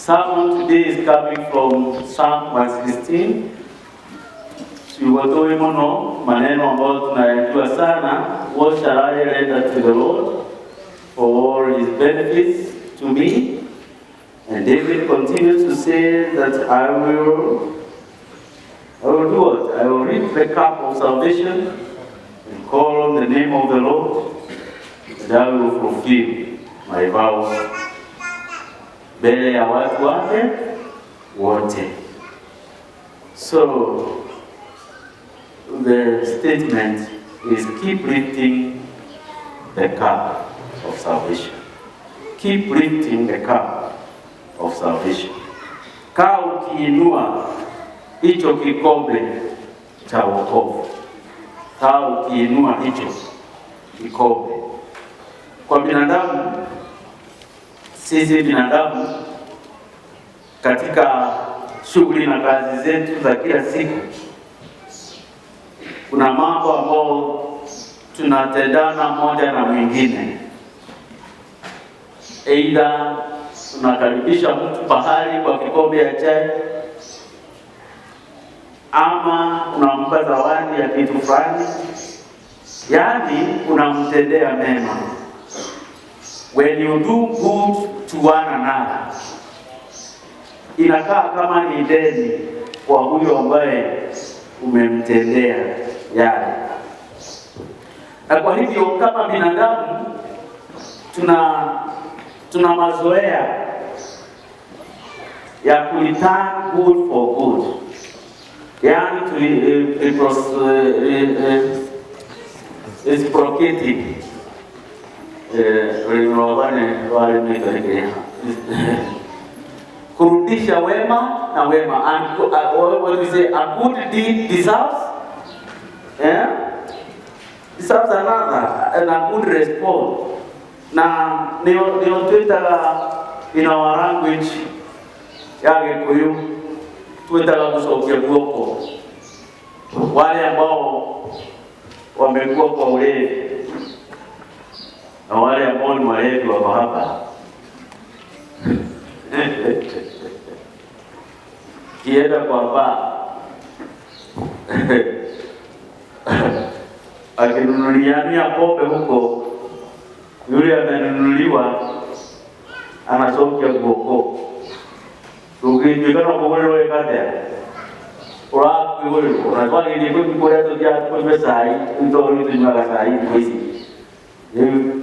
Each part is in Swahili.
sermon today is coming from Psalm 116. Tuwatoe mono maneno ambayo tunayajua sana. What shall I render to the Lord for all his benefits to me? And David continues to say that I will do what? I will read the cup of salvation and call on the name of the Lord, and I will fulfill my vows mbele ya watu wake wote. So the statement is keep lifting the cup of salvation. Keep lifting the cup of salvation. Kaa ukiinua hicho kikombe cha wokovu. Kaa ukiinua hicho kikombe. Kwa binadamu, sisi binadamu katika shughuli na kazi zetu za kila siku, kuna mambo ambayo tunatendana moja na mwingine. Aidha tunakaribisha mtu pahali kwa kikombe ya chai, ama unampa zawadi ya kitu fulani, yaani unamtendea mema. When you do good to one another, inakaa kama ni deni kwa huyo ambaye umemtendea yale. Na kwa hivyo kama binadamu tuna mazoea ya kureturn good for good. Yaani reciprocating kurudisha wema na wema. And what we say, a good deed deserves deserves another and a good response. Na ndio tuita in our language ya Gikuyu tuita kusokia guoko wale ambao wamekuwa kwa ulevi na wale ambao ni walevi wako hapa. Kienda kwa baa akinunuliania pombe huko, yule amenunuliwa anasokia guoko. Tukijikana kuwelewe kate uraku yule unataka ile kwa tokia kwa mesai ndio tunataka sai hizi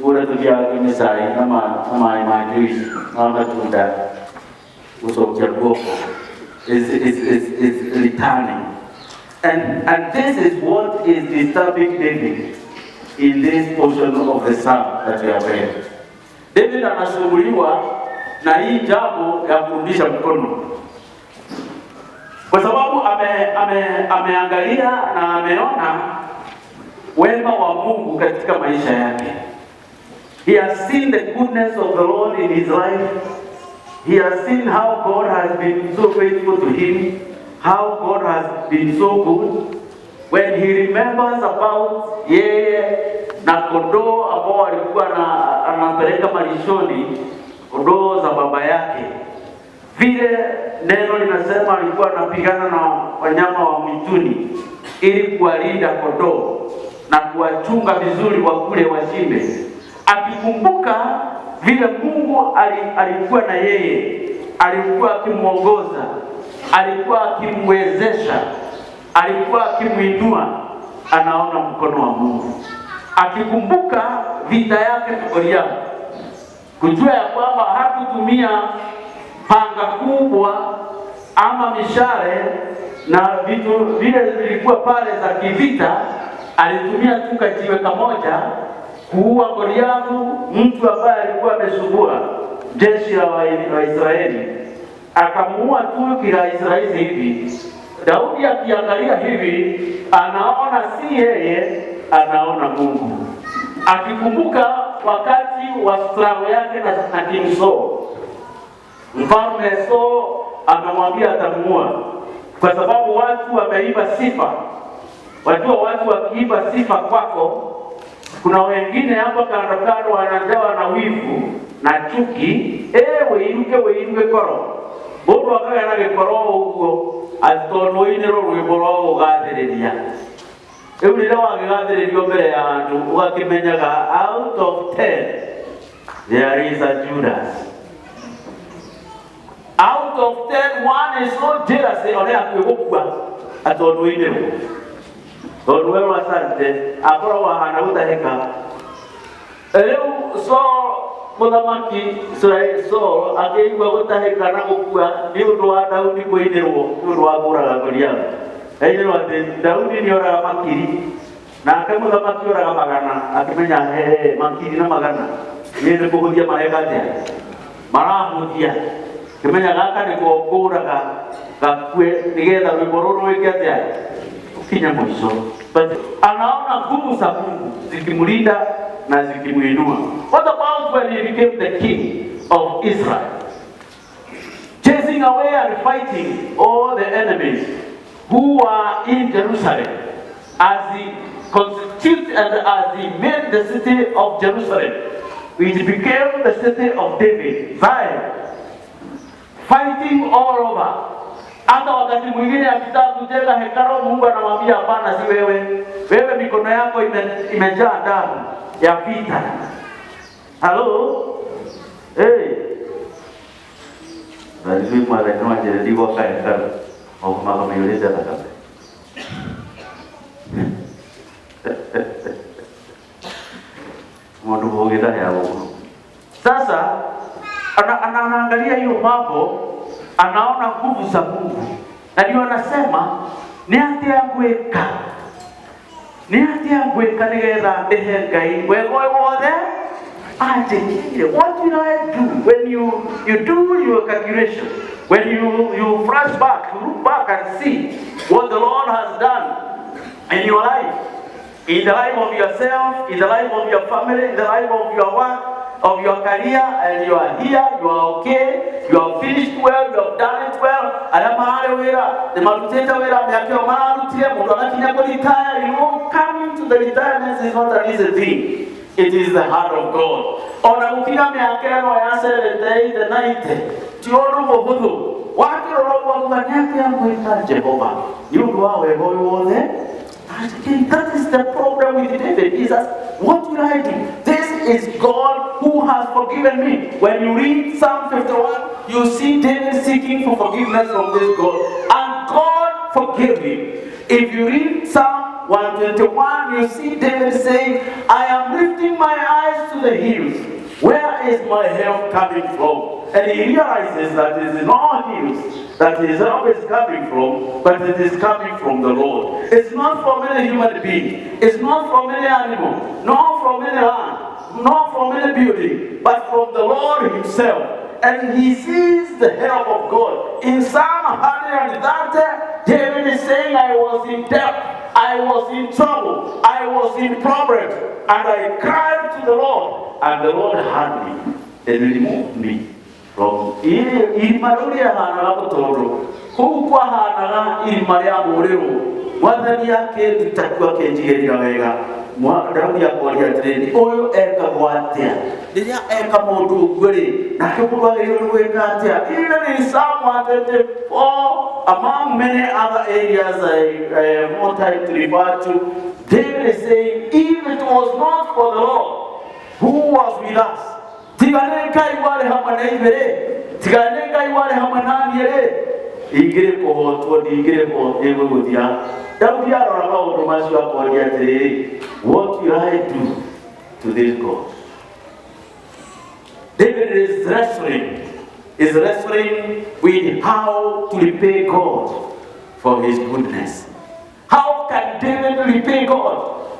pura tokia kwa mesai kama imani kama tunda usokia guoko is returning. And this is what is disturbing David in this portion of the psalm that we have read. David anasumbuliwa na hii jambo ya kurudisha mkono, kwa sababu ameangalia na ameona wema wa Mungu katika maisha yake. He has seen the goodness of the Lord in his life. He has seen how God has been so faithful to him, how God has been so good. When he remembers about yeye na kondoo ambao alikuwa anapeleka malishoni, kondoo za baba yake, vile neno linasema alikuwa anapigana na wanyama wa mwituni ili kuwalinda kondoo na kuwachunga vizuri wakule washimbe. Akikumbuka vile Mungu alikuwa na yeye, alikuwa akimuongoza, alikuwa akimwezesha, alikuwa akimuinua, anaona mkono wa Mungu. Akikumbuka vita yake na Goliathi, kujua ya kwamba hakutumia panga kubwa ama mishale na vitu vile vilikuwa pale za kivita, alitumia tu kajiwe kamoja kuua Goliathi, mtu ambaye alikuwa amesumbua jeshi la Waisraeli. Akamuua tu kila Israeli hivi. Daudi akiangalia hivi, anaona si yeye, anaona Mungu. Akikumbuka wakati wa struggle yake na King Saul, mfalme Saul amemwambia atamuua kwa sababu watu wameiba sifa. Wajua watu wakiiba sifa kwako, kuna wengine hapa kando wanajawa na wivu na chuki. Weiruke koro mundu akagera gikoro uguo atondo inero rwiboro ugathiriria riu rira wagigathiririo mbere ya andu ugakimenyaga out of 10 there is a Judas. Out of 10 one is so jealous ole akwigukua atondo inero tondu we wasante akoro wahana gutahika riu so muthamaki so akiigua gutahika na gukua ni undu wa Daudi kuinirwo ni undu wa kuraga Goliath. Ainirwo ati Daudi ni oraga makiri na ake muthamaki oraga magana akimenya makiri na magana ni kuhuthia mareka atia marahuthia kimenya gaka ni kuraga gakue nigetha rwimbo rwike atia ukinya mwisho. But anaona nguvu za Mungu zikimlinda na zikimuinua. What about when he became the king of Israel? Chasing away and fighting all the enemies who were in Jerusalem as he constituted and as he made the city of Jerusalem, which became the city of David, Zion, fighting all over. Hata wakati mwingine akitaka kujenga hekalu Mungu anamwambia hapana, si wewe. Wewe mikono yako imejaa damu ya vita. Hello? Hey. Basi mara ndio ajaliwa kwa hekalu. Au kama yuleza takabe. Mungu huongeza yao. Sasa anaangalia hiyo mambo, anaona nguvu za Mungu. Na ndio anasema ni atia gweka. Ni atia gweka nigetha ehe Ngai wego wothe atikire. What will I do when you do your calculation? When you flash back, you look back and see what the Lord has done in your life, in the life of yourself, in the life of your family, in the life of your work, of your career, and you are here, you are okay, you have finished well, you have done it well. The maluteta wera miakeo marutie mudonakinya ko retire. You know, coming to the retirement is not an easy thing. It is the heart of God. Ona ukiga miakeo ya 70 the 90 tioro muhuthu wakiroro gwakugania yangu ita Jehova yundu wa wego wothe. That is the problem with David. He says, what will I do? This is God who has forgiven me. When you read Psalm 51, you see David seeking for forgiveness from this God. And God forgave him. If you read Psalm 121, you see David saying, I am lifting my eyes to the hills. Where is my help coming from? And he realizes that it is not hills that his help is coming from, but it is coming from the Lord. It's not from any human being. It's not from any animal, not from any land, not from any building, but from the Lord himself. And he sees the help of God. In Psalm 130, David is saying, I was in debt, I was in trouble, I was in problems, and I cried to the Lord, and the Lord heard me and removed me from Imaruria Hana Toro, who Hana Imaria Moreo, Mother Yake, the Takua Kenji Vega. Mwanadamu kwa treni oyo eka gwatia ndiria eka mundu nguri na kibulwa iyo gwekatia. Even in Psalm 134, among many other areas I more time to refer to, David is saying, even it was not for the Lord who was with us, tiganeka iwale hamana ibere, tiganeka iwale hamana yere igire kohotwo digire ko ewe gutia. Daudi arora maundu macio akoria atiri, what will I do to this God? David is wrestling with how to repay God for his goodness. How can David repay God?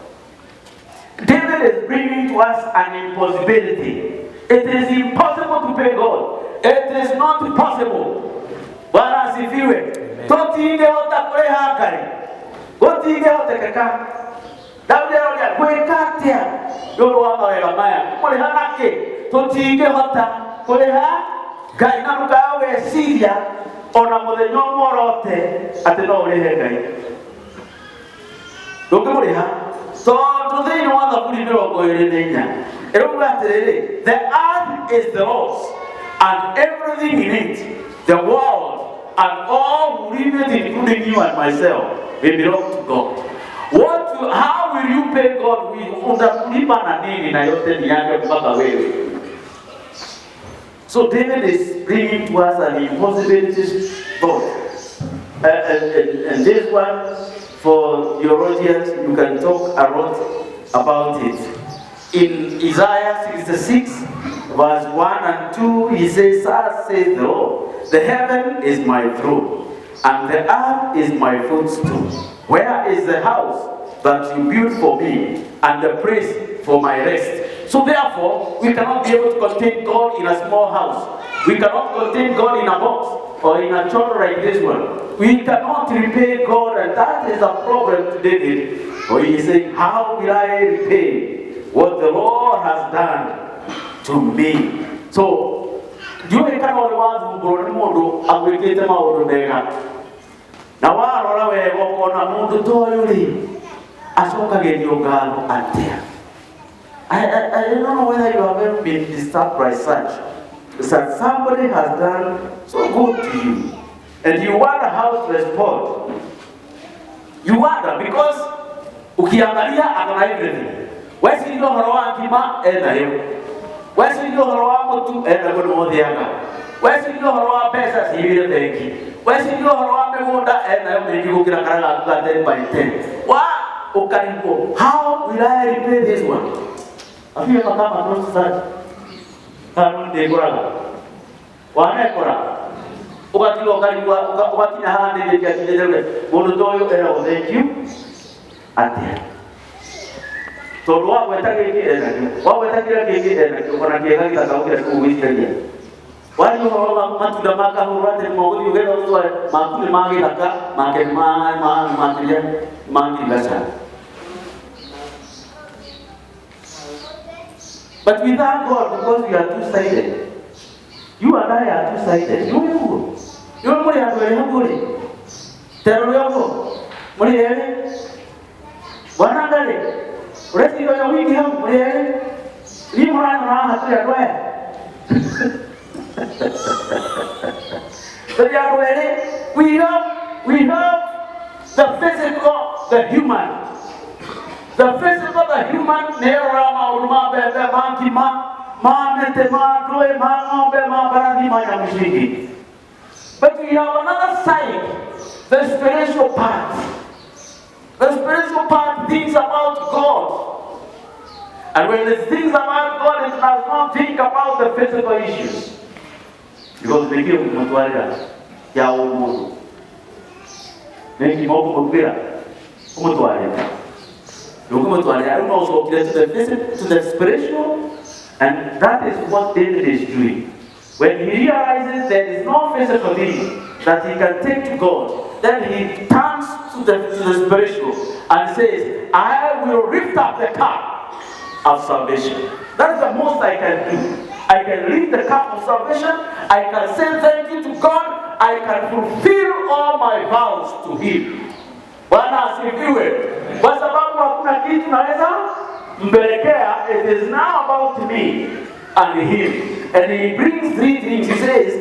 David is bringing to us an impossibility. It is impossible to pay God. It is not possible. Bwana asifiwe. Totinge otakureha kari. Gotinge otakaka. Daudi aroria gwekatia. Yoro wa mawega maya. Kureha nake. Totinge ota kureha Ngai na rukawe siria ona muthenya morote ati no urehe Ngai. Ndungimuriha. So today no other put in the earth is the Lord's and everything in it. The world and all who live it, including you and myself, we belong to God. How will you pay God? So David is bringing to us an impossibility thought. And this one, for theologians, you can talk a lot about it. In Isaiah 66, verse 1 and 2, he says, "Thus says the Lord, the heaven is my throne, and the earth is my footstool. Where is the house that you built for me, and the place for my rest?" So therefore, we cannot be able to contain God in a small house. We cannot contain God in a box or in a church like this one. We cannot repay God, and that is a problem to David. So he is saying, how will I repay what the Lord has done to me? So, you can always go to Modo, I will get them out of there. Now, I will walk on a moon to toil. I saw again your God at there. I don't know whether you have ever been disturbed by such. That somebody has done so good to you, and you wonder how to respond. You wonder because ukiangalia akana everything. Wesi ndio horoa kima enda hiyo. Wesi ndio horoa mtu enda kwa mothianga. Wesi ndio horoa pesa sivile benki. Wesi ndio horoa megunda enda hiyo benki ukira karanga kwa 10 by 10. Wa ukaripo. How will I repay this one? Afia kama ndo sasa. Kanu ndegora. Wanekora. Ukati wakaliwa ukati na hande ya kidele. Mundu toyo era thank you. Atia. Todo wawetake kile wawetake kile kuna kiega kitakaokuja kuuisha. Wali wao matunda maka hurate mmoja ugenda uzwa makule magi laka make makile gasa. But we thank God because we are two-sided. You and I are two-sided. You know what you are doing? Tell me, what are you? What are you? Let's see your week here. What are you? You are so we have the physical, the human. The physical, the human, but we have another side, the spiritual part. The spiritual part thinks about God. And when it thinks about God, it does not think about the physical issues. Because they give Mutwalida, Yawu, Neki Moku Mutwalida. Also to the physical, to the spiritual, and that is what David is doing. When he realizes there is no physical thing that he can take to God, then he turns to the spiritual and says, I will lift up the cup of salvation. That is the most I can do. I can lift the cup of salvation. I can say thank you to God. I can fulfill all my vows to Him. Bwana asifiwe. Kwa sababu hakuna kitu naweza mbelekea, it is now about me and Him. And he brings three things. He says,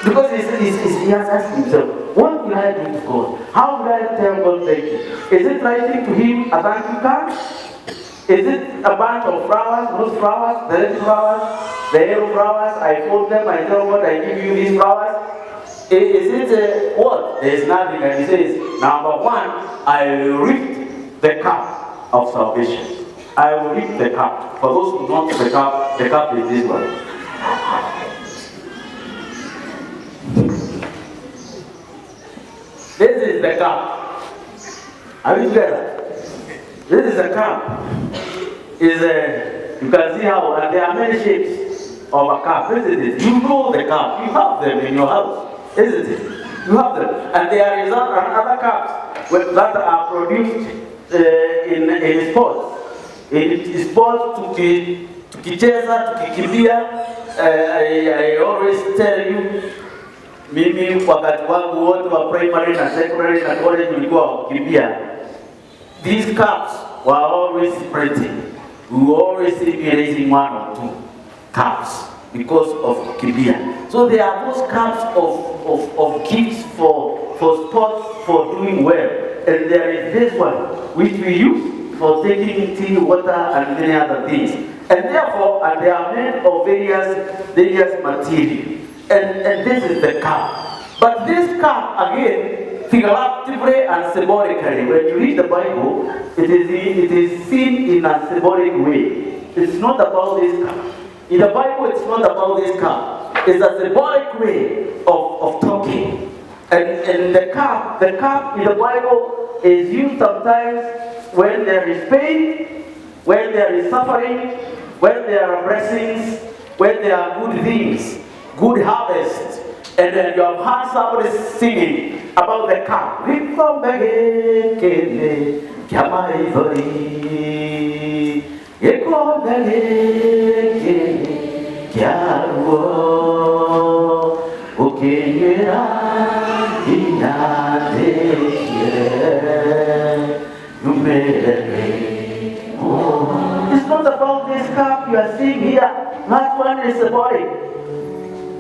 because he has asked himself, what will I do to God? How will I tell God thank you? Is it writing to Him a thank you card? Is it a bunch of flowers, those flowers, the red flowers, the yellow flowers? I fold them, I tell God I give you these flowers. Is it what? There is nothing. And he says, number one, I will lift the cup of salvation. I will lift the cup. For those who don't know the cup is this one. This is the cup. Are we together? This is the cup. You can see how, and there are many shapes of a cup. Isn't it? You know the cup. You have them in your house. Isn't it? You have them. And there is other cups that are produced in sports. In sports, tukicheza, tukikimbia, I always tell you, mimi wakati wangu wote wa primary na secondary na college nilikuwa kukimbia. These cups were always printing. We always see me raising one or two cups because of kukimbia. So there are those cups of gifts for sports, for doing well. And there is this one, which we use for taking tea, water, and many other things. And therefore, they are made of various material. And this is the cup. But this cup, again, figuratively and symbolically, when you read the Bible, it is seen in a symbolic way. It's not about this cup. In the Bible, it's not about this cup. It's a symbolic way of talking. And the cup in the Bible is used sometimes when there is pain, when there is suffering, when there are blessings, when there are good things, good harvest. And then you have heard somebody singing about the cup. It's not about this cup you are seeing here. That one is symbolic.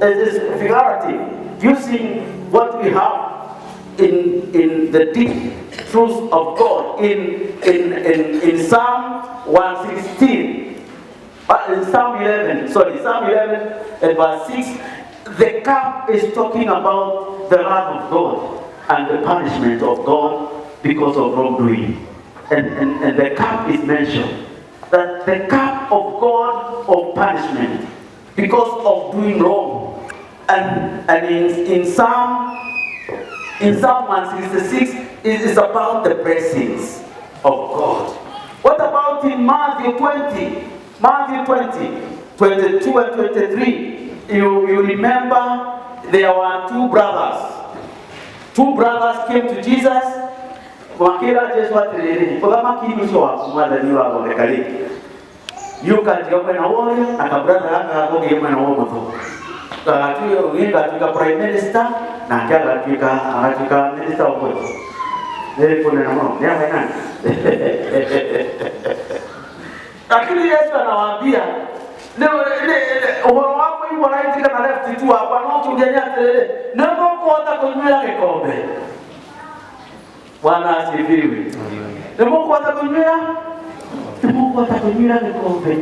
It is figurative, using what we have in the deep truth of God in Psalm 116. In Psalm 11 and verse 6, the cup is talking about the wrath of God and the punishment of God because of wrongdoing. And the cup is mentioned. That the cup of God of punishment because of doing wrong. And in Psalm 166, it is about the blessings of God. What about in Matthew 20, 22 and 23? You remember there were two brothers. Two brothers came to Jesus. Wakira Jesu atiriri. Kugama kinyuso wa kumwadhani wa wamekali. Yuka jiombe na wole, akabrother haka akoge yema na womo. Katuyo winga tuka prime minister na kala tuka minister wa kwetu. Nili kune na mwana. Nia mwenani. Lakini Yesu anawaambia uhoro wako hivyo raitika na left tu hapa na utungenya telele. Nemo kuota kunywela kikombe. Bwana asifiwe. Nemo kuota kunywela? Nemo kuota kunywela kikombe.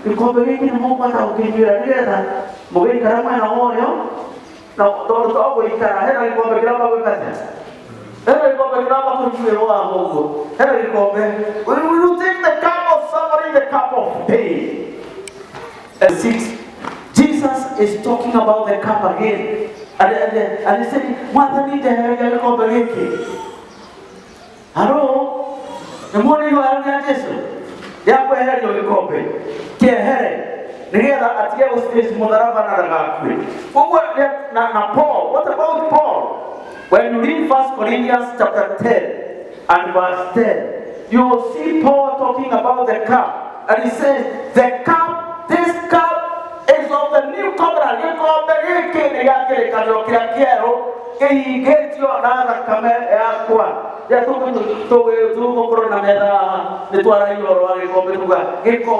Kikombe hiki nemo kuota kunywela nigetha mugeni karama na woyo na tondu togo ikara hera kikombe kiramba gwikate. Hera kikombe kiramba kunywela wa Mungu. Hera kikombe. When you take the cup of suffering, the cup of pain. And 6, Jesus is talking about the cup again. And he said, Mother need the hair of the lake. Hello? The morning you are at Jesus. Yako hair of the copy. Care hair. Nigera at your stage, Mudarava Naraga. Paul. What about Paul? When you read 1 Corinthians chapter 10 and verse 10, you will see Paul talking about the cup. And he says, the cup. This cup is of the new covenant. You call the Riki, you get your another command. Ya tu corona meda de tu ara yo ro ko betuga e ko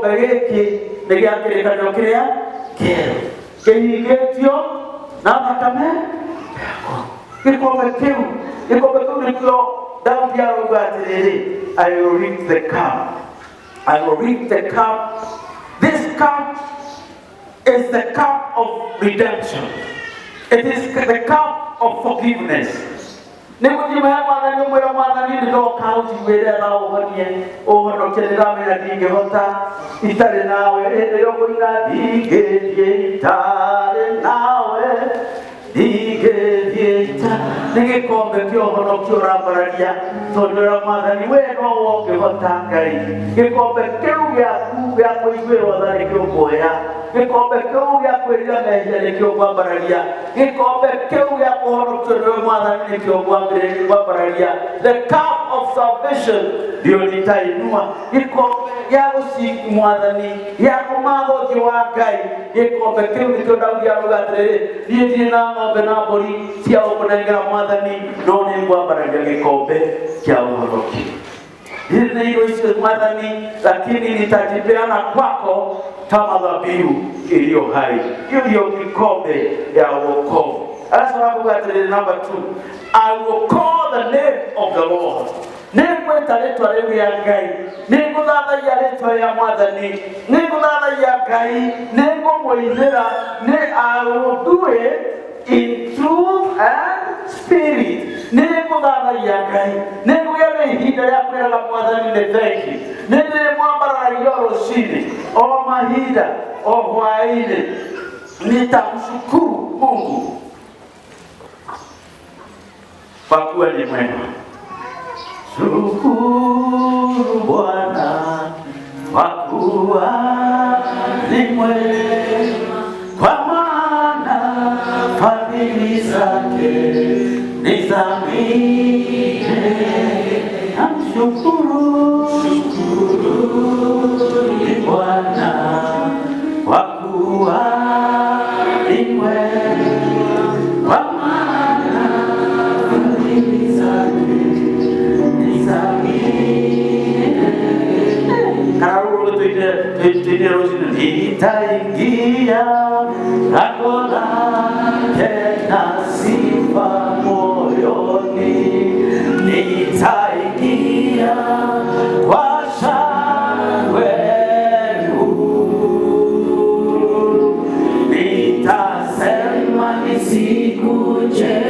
begeki de ya que ka crea que you get your another command. E ko betu down here over I will read the cup. I will read the cup. This cup is the cup of redemption. It is the cup of forgiveness. Nige kombe kyo hono kyora baradia tondora madani we no woke hotangai ke kombe kyo ya kuiwe wadari kyo boya ke kombe kyo ya kuiria meje kyo kwa baradia ke kombe kyo ya hono kyora madani kyo kwa baradia. The cup of salvation dio nitainua ke kombe ya usiku madani ya kumago jiwagai ke kombe kyo daudi ya rugatere ni na ngombe na bori sia okunengera madani none ngwa baradia ke kombe kya uhoroki. hilo isiyo mwadhani, lakini nitajipeana kwako kama dhabihu iliyo hai. Hiyo ndio kikombe ya wokovu. That's why we got the number 2. I will call the name of the Lord. Nengwe taletwa lewe ya Ngai, nengo dada ya letwa ya mwadhani, nengo dada ya Ngai, nengo moinera, I will do it in truth and spirit. Nengo dada ya Ngai, nengo ya hida ya kwela la mwadhani ne thank you. Nene mwambara yoro sini, o mahida, o huaile, nitamshukuru Mungu kwa kuwa ni mwema. Shukuru Bwana kwa kuwa ni mwema, kwa maana fadhili zake ni za milele. Shukuru Bwana kwa kuwa ni mwema, kwa maana fadhili zake ni za milele. Karuru tuite rozina nitaingia lango lake na sifa moyoni, nitaingia kwa shangwe kuu, nitasema ni siku njema.